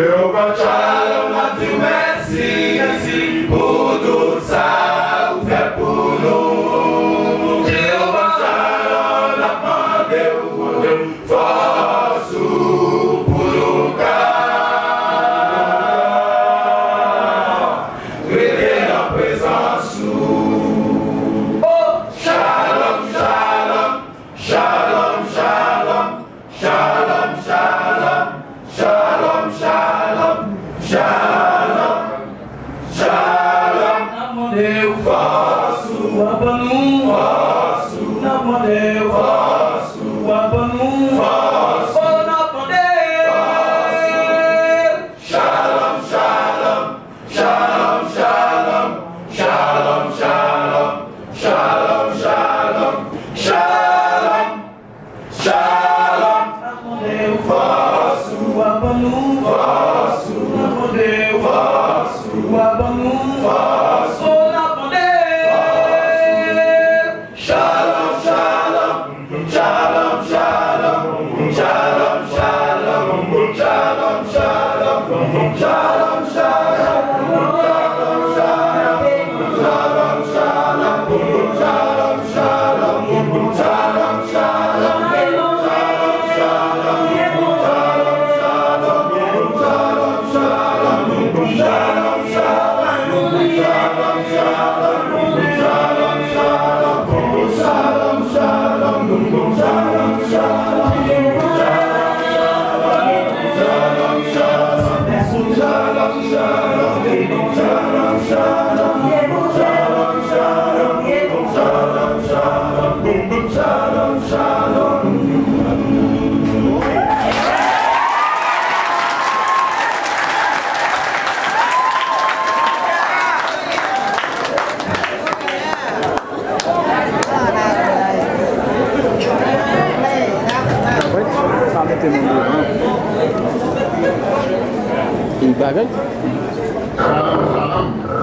Jehovah Shalom, a Dieu merci, merci pour tout ça, vous faites pour nous. Jehovah Shalom, la demandé pour nous, force pour nous car, restez en présence. Oh, Shalom, Shalom, Shalom, Shalom, Shalom, Shalom, Shalom, Shalom, Shalom, Shalom. Namandeu faço, abanu faço, namandeu faço, abanu faço, namandeu faço. Shalom, Shalom, Shalom, Shalom, Shalom, Shalom, Shalom, Shalom, Shalom, Shalom. Namandeu faço, abanu faço, namandeu faço, abanu faço, namandeu. Shalom, Shalom, Shalom, Shalom, Shalom, Shalom, Shalom, Shalom, Shalom, Bagay?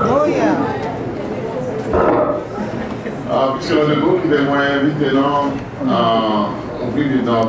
Oh yeah. Puisque le groupe qui est moins invité, non, on vit dans